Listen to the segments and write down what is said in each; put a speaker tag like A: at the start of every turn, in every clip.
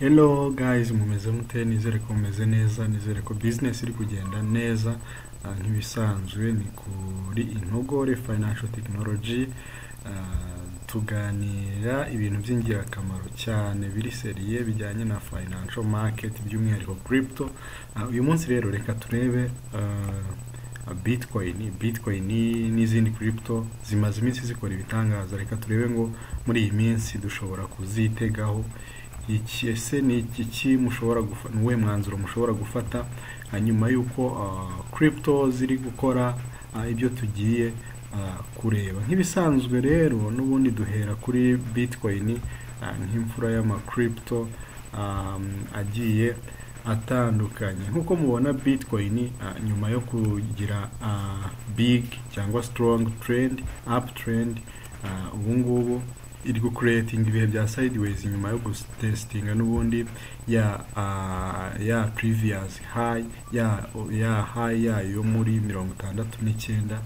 A: Hello guys, mumeze mute? Nizere ko mumeze neza, nizere ko business iri kugenda neza. Nk'ibisanzwe ni kuri Intogore Financial Technology. Tuganira ibintu by'ingirakamaro cyane biri seriye bijyanye na financial market, by'umwihariko crypto. Uyu munsi rero reka turebe Bitcoin n'izindi crypto zimaze iminsi zikora ibitangaza. Reka turebe ngo muri iyi minsi dushobora kuzitegaho iki. Ese ni iki mushobora gufata, nuwe mwanzuro mushobora gufata hanyuma yuko crypto ziri gukora ibyo tugiye kureba. Nk'ibisanzwe rero n'ubundi duhera kuri Bitcoin nk'imfura y'ama crypto agiye atandukanye. Nkuko mubona Bitcoin nyuma yo kugira big cyangwa strong trend, uptrend, ubu ngubu iri creating ibihe bya sideways nyuma yo gutestinga n'ubundi ya previous high ya high yayo muri 69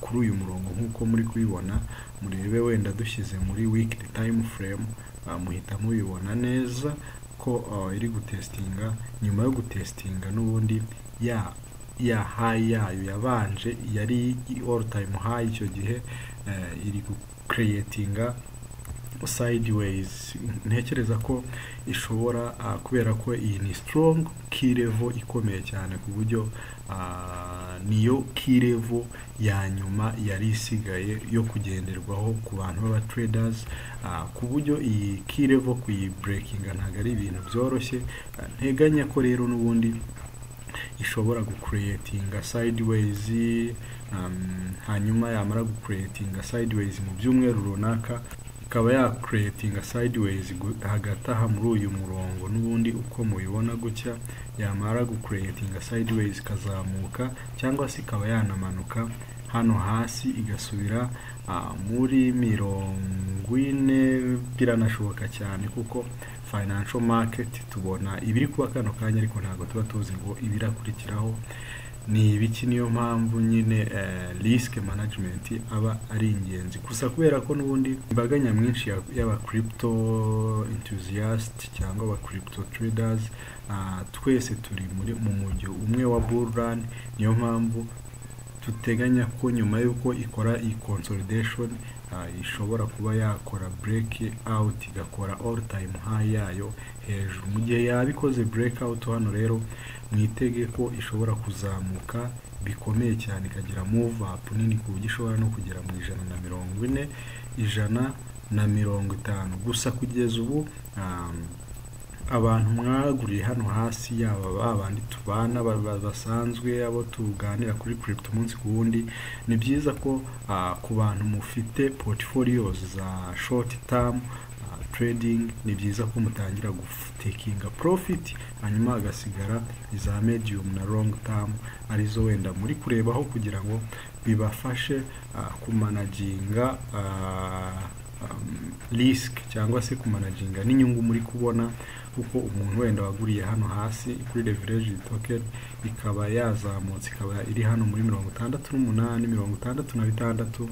A: kuri uyu murongo. Nkuko muri kubibona, murebe wenda dushyize muri weekly time frame, muhita mubibona neza ko iri gutestinga. Nyuma yo gutestinga n'ubundi ya high yayo yabanje yari all time high, icyo gihe iri creatinga sideways. Ntekereza ko ishobora kubera ko iyi ni strong key level ikomeye cyane, ku buryo niyo key level ya nyuma yari isigaye yo kugenderwaho ku bantu b'aba traders, ku buryo iyi key level kuyibreakinga ntabwo ari ibintu byoroshye. Nteganya ko rero n'ubundi ishobora gucreatinga sideways, hanyuma yamara gucreatinga sideways mu byumweru runaka ikaba ya creating sideways hagati aha muri uyu murongo n'ubundi uko mubibona gutya. Yamara gucreating sideways kazamuka cyangwa se ikaba yanamanuka hano hasi igasubira muri 40. Biranashoboka cyane kuko financial market tubona ibiri kuba kano kanya, ariko ntabwo tuba tuzi ngo ibirakurikiraho ni ibiki. Niyo mpamvu nyine risk management aba ari ingenzi. Gusa kubera ko n'ubundi imbaga nyamwinshi y'aba crypto enthusiast cyangwa aba crypto traders twese turi mu mujyo umwe wa bull run, niyo mpamvu tuteganya ko nyuma yuko ikora iyi consolidation ishobora kuba yakora break out, igakora all time high yayo hejuru. Mu gihe yabikoze break out hano rero mwitege ko ishobora kuzamuka bikomeye cyane, ikagira move up nini ku buryo ishobora no kugera mu 140, 150. Gusa kugeza ubu abantu mwaguriye hano hasi, yaba babandi tubana basanzwe, abo tuganira kuri crypto umunsi ku wundi, ni byiza ko ku bantu mufite portfolios za short term trading, ni byiza ko mutangira gutakinga profit, hanyuma agasigara iza medium na long term arizo wenda muri kurebaho kugira ngo bibafashe kumanaginga risk cyangwa se kumanaginga n'inyungu muri kubona. Kuko umuntu wenda waguriye hano hasi kuri leverage token ikaba yazamutse, ikaba iri hano muri 68, 66,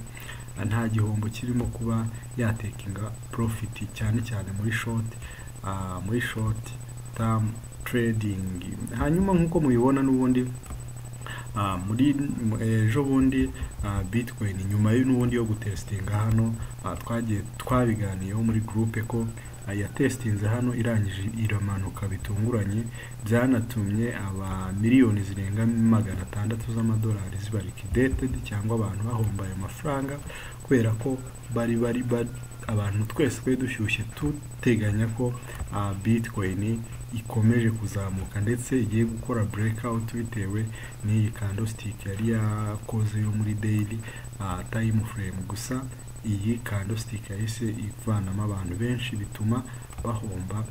A: nta gihombo kirimo kuba yatekinga profit, cyane cyane muri short term trading. Hanyuma nkuko mubibona n'ubundi muri ejo bundi Bitcoin nyuma y'ubundi yo gutestinga hano, twagiye twabiganiyeho muri groupe ko yatestinze hano irangije iramanuka bitunguranye, byanatumye aba miliyoni zirenga 600 z'amadolari ziba liquidated, cyangwa abantu bahomba ayo mafaranga, kubera ko bari abantu twese dushyushye tuteganya ko Bitcoin ikomeje kuzamuka ndetse igiye gukora breakout bitewe n'iyi candlestick yari yakoze yo muri daily time frame. Gusa iyi candlestick yahise ivanamo abantu benshi bituma bahomba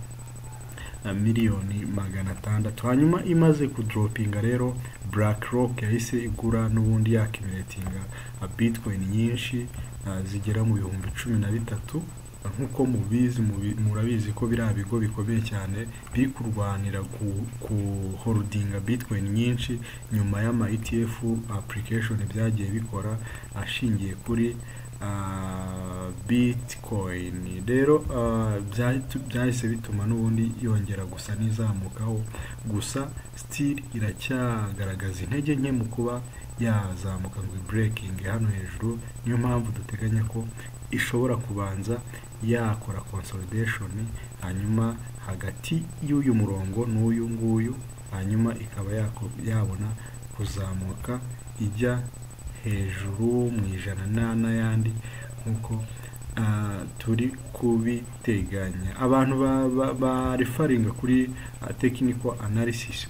A: miliyoni 600. Hanyuma imaze kudropinga rero, BlackRock yahise igura n'ubundi yaccumulatinga Bitcoin nyinshi zigera mu 13,000. Nkuko murabizi ko biriya bigo bikomeye cyane biri kurwanira ku holdinga Bitcoin nyinshi nyuma y'ama ETF application byagiye bikora ashingiye kuri Bitcoin. Rero byahise bituma n'ubundi yongera gusa n'izamukaho, gusa still iracyagaragaza intege nke mu kuba yazamuka ngo breaking hano hejuru. Niyo mpamvu duteganya ko ishobora kubanza yakora consolidation, hanyuma hagati y'uyu murongo n'uyu nguyu, hanyuma ikaba yabona kuzamuka ijya hejuru mu ijana n'ayandi nk'uko turi kubiteganya. Abantu ba referring kuri technical analysis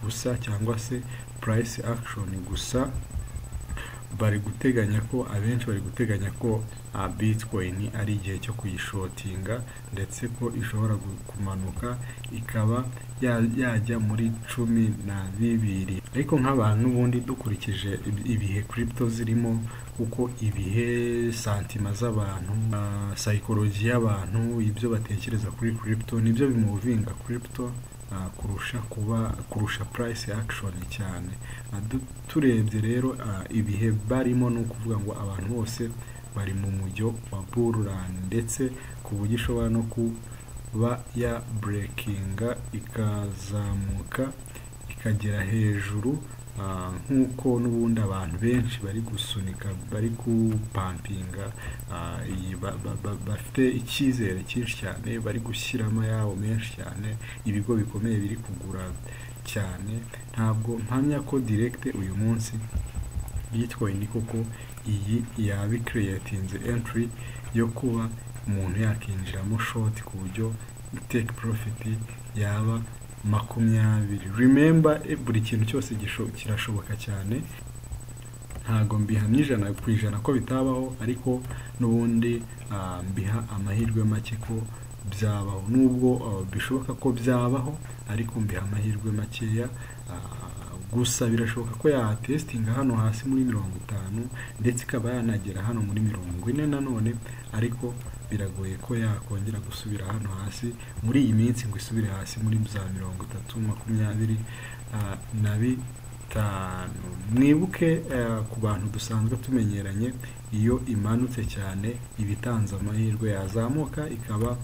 A: gusa cyangwa se price action gusa, bari guteganya ko abenshi bari guteganya ko Bitcoin ari igihe cyo kuyishotinga, ndetse ko ishobora kumanuka ikaba yajya muri 12. Ariko nk'abantu ubundi dukurikije ibihe crypto zirimo, kuko ibihe santima z'abantu, psychology y'abantu, ibyo batekereza kuri crypto nibyo bimuvinga crypto kurusha price action cyane. Turebye rero ibihe barimo, no kuvuga ngo abantu bose bari mu mujyo wa bull run, ndetse ku buryo ishobora no kuba ya breakinga ikazamuka ikagera hejuru, nk'uko n'ubundi abantu benshi bari gusunika, bari kupampinga, bafite icyizere cyinshi cyane, bari gushyiramo ayabo menshi cyane, ibigo bikomeye biri kugura cyane. Ntabwo mpamya ko direct uyu munsi Bitcoin koko iyi yabi creatinze entry yo kuba umuntu yakinjiramo short ku buryo take profit yaba 20. Remember, buri kintu cyose kirashoboka cyane, ntago mbihamye 100% ko bitabaho, ariko n'ubundi mbiha amahirwe make ko byabaho. Nubwo bishoboka ko byabaho, ariko mbiha amahirwe makeya. Gusa birashoboka ko ya testinga hano hasi muri 50, ndetse ikaba yanagera hano muri 40 nanone, ariko biragoye ko yakongera gusubira hano hasi muri iyi minsi ngo isubire hasi muri za 30-25. Mwibuke ku bantu dusanzwe tumenyeranye, iyo imanutse cyane ibitanze amahirwe, yazamuka ikaba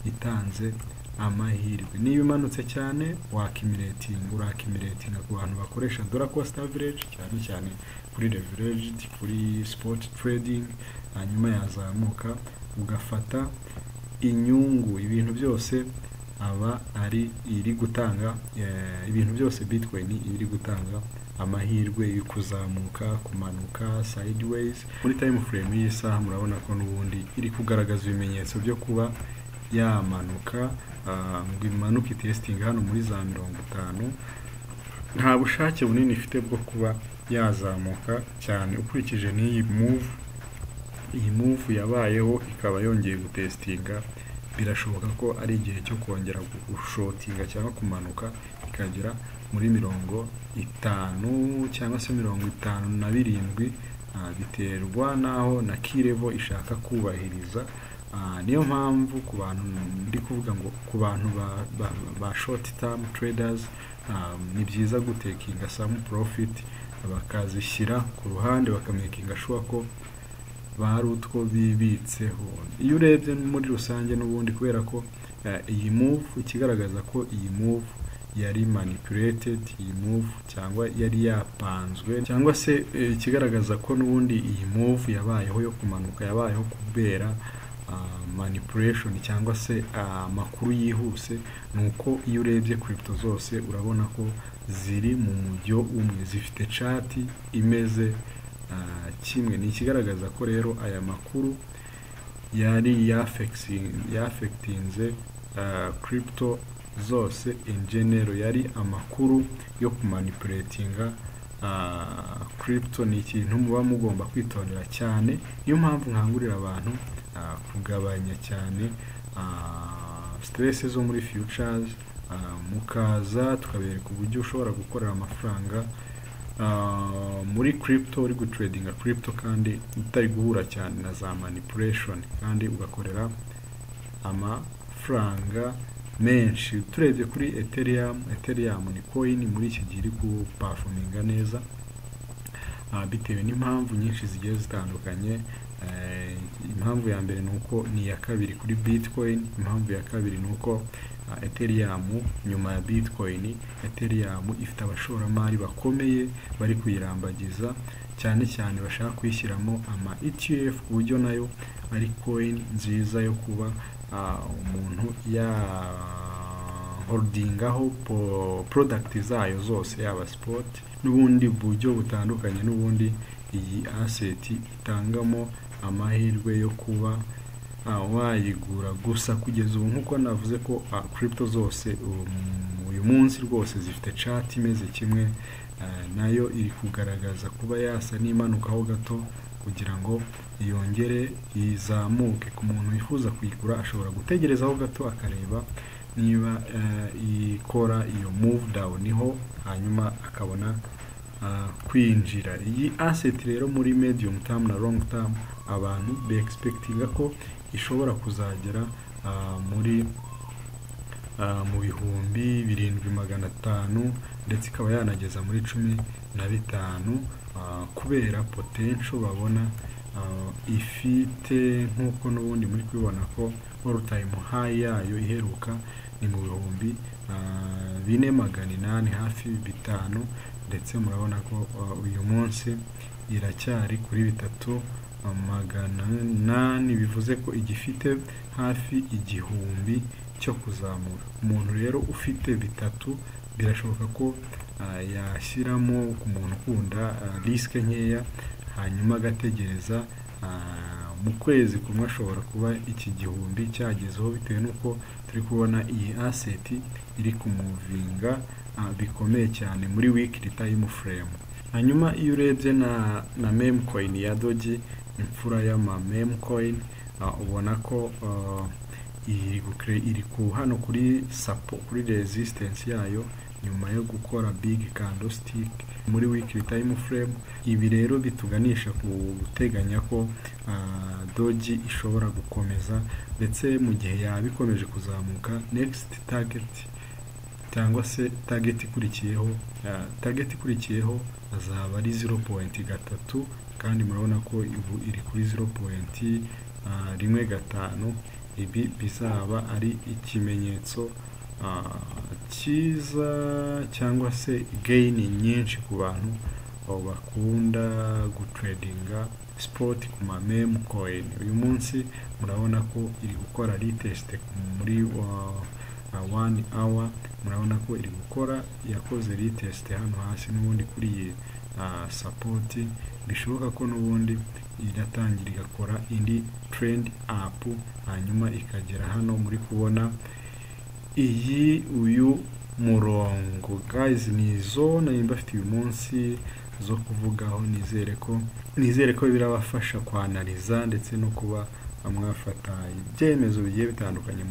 A: itanze amahirwe. Niba imanutse cyane urakimiratinga ku bantu bakoresha dollar cost average, cyane kuri leveraged, kuri spot trading, hanyuma yazamuka ugafata inyungu. Ibintu byose aba ari iri gutanga, ibintu byose Bitcoin iri gutanga amahirwe yo kuzamuka, kumanuka sideways. Muri time frame y'isaha murabona ko n'ubundi iri kugaragaza ibimenyetso byo kuba yamanuka, ngo imanuke testing hano muri za 50. Nta bushake bunini ifite bwo kuba yazamuka cyane. Ukurikije n'iyi move yabayeho ikaba yongeye gutestinga, birashoboka ko ari igihe cyo kongera gushotinga cyangwa kumanuka ikagera muri 50 cyangwa se 57, biterwa naho na key level ishaka kubahiriza. Niyo mpamvu ku bantu ndi kuvuga ngo ku bantu ba short term traders, ni byiza gutekinga some profit, bakazishyira ku ruhande, bakamakinga sure ko bari utwo bibitseho. Iyo urebye muri rusange n'ubundi, kubera ko iyi move ikigaragaza ko iyi move yari manipulated, iyi move cyangwa yari yapanzwe, cyangwa se ikigaragaza ko n'ubundi iyi move yabayeho yo kumanuka, yabayeho kubera manipulation cyangwa se amakuru yihuse. Nuko iyo urebye crypto zose urabona ko ziri mu mujyo umwe, zifite chart imeze kimwe. Ni ikigaragaza ko rero aya makuru yari yafectinze crypto zose in general, yari amakuru yo kumanipulatinga crypto. Ni ikintu muba mugomba kwitondera cyane. Niyo mpamvu nkangurira abantu kugabanya cyane stress zo muri futures, mukaza tukabereka uburyo ushobora gukorera amafaranga muri crypto, uri gutradinga crypto kandi utari guhura cyane na za manipulation, kandi ugakorera amafaranga menshi. Turebye kuri Ethereum ni coin muri iki gihe iri ku performinga neza, bitewe n'impamvu nyinshi zigiye zitandukanye. impamvu ya mbere nuko ni iya kabiri kuri Bitcoin, impamvu ya kabiri nuko Ethereum nyuma ya Bitcoin, Ethereum ifite abashoramari bakomeye bari kuyirambagiza, cyane cyane bashaka kuyishyiramo ama ETF ku buryo nayo ari coin nziza yo kuba umuntu ya holdingaho product zayo zose, yaba spot n'ubundi buryo butandukanye. N'ubundi iyi asset itangamo amahirwe yo kuba wayigura. Gusa kugeza ubu nkuko navuze ko crypto zose uyu munsi rwose zifite chart imeze kimwe, nayo iri kugaragaza kuba yasa n'imanukaho gato kugira ngo yongere izamuke. Ku muntu wifuza kuyigura ashobora gutegerezaho gato akareba niba ikora iyo move down niho, hanyuma akabona kwinjira. Iyi asset rero muri medium term na long term abantu be expectinga ko ishobora kuzagera muri mu bihumbi 7,500 ndetse ikaba yanageza muri 15 kubera potential babona ifite. Nkuko n'ubundi muri kubibona ko all time high yayo iheruka ni mu bihumbi 4,800 hafi 5, ndetse murabona ko uyu munsi iracyari kuri 3,800, bivuze ko igifite hafi 1,000 cyo kuzamura. Umuntu rero ufite 3 birashoboka ko yashyiramo ku muntu ukunda risk nkeya, hanyuma agategereza mu kwezi kumwe ashobora kuba 1,000 cyagezeho, bitewe nuko turi kubona iyi asset iri kumuvinga bikomeye cyane muri weekly time frame. Hanyuma iyo urebye na meme coin ya Doge, imfura y'ama meme coin, ubona ko iri ku hano kuri support, kuri resistance yayo nyuma yo gukora big candlestick muri weekly time frame. Ibi rero bituganisha ku guteganya ko Doge ishobora gukomeza, ndetse mu gihe yabikomeje kuzamuka next target cyangwa se target ikurikiyeho azaba ari 0.3, kandi murabona ko ibu iri kuri 0.15. Ibi bizaba ari ikimenyetso cyiza cyangwa se gain nyinshi ku bantu bakunda gutradinga spot ku ma meme coin. Uyu munsi murabona ko iri gukora retest muri 1 hour, murabona ko iri gukora, yakoze retest hano hasi n'ubundi kuri iyi support. Bishoboka ko n'ubundi iratangira igakora indi trend up, hanyuma ikagera hano muri kubona iyi uyu murongo. Guys, ni zone mbafite uyu munsi zo kuvugaho. Nizere ko birabafasha kwanaliza ndetse no kuba mwafata ibyemezo bigiye bitandukanye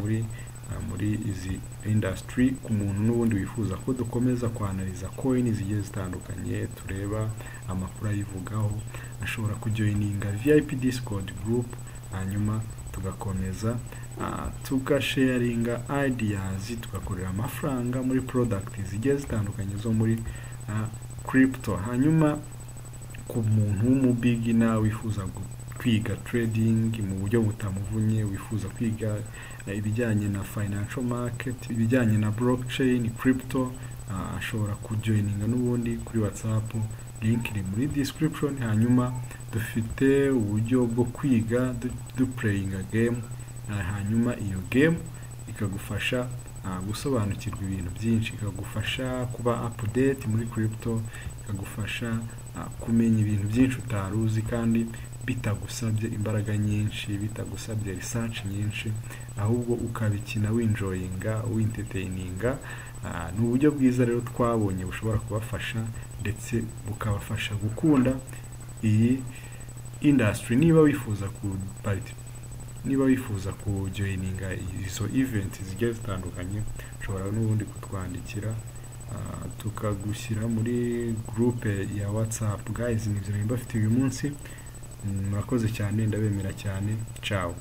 A: muri izi industry. Ku muntu n'ubundi wifuza ko dukomeza kwanaliza coin zigiye zitandukanye, tureba amakuru ayivugaho, ashobora kujoininga VIP Discord group, hanyuma tugakomeza tugasharinga ideas, tugakorera amafaranga muri product zigiye zitandukanye zo muri crypto. Hanyuma ku muntu w'umubigina wifuza kwiga trading mu buryo butamuvunye, wifuza kwiga ibijyanye na financial market, ibijyanye na blockchain, crypto, ashobora kujoininga n'ubundi kuri WhatsApp, link iri muri description. Hanyuma dufite uburyo bwo kwiga playing game, hanyuma iyo game ikagufasha gusobanukirwa ibintu byinshi, ikagufasha kuba update muri crypto, ikagufasha kumenya ibintu byinshi utaruzi, kandi bitagusabye imbaraga nyinshi, bitagusabye research nyinshi, ahubwo ukabikina winjoyinga, wintertaininga. Ni uburyo bwiza rero twabonye bushobora kubafasha ndetse bukabafasha gukunda iyi industry. Niba wifuza kujoininga izo event zigiye zitandukanye, ushobora n'ubundi kutwandikira tukagushyira muri groupe ya WhatsApp. Guys, nivyo mbafite uyu munsi. Murakoze cyane, ndabemera cyane. Ciao.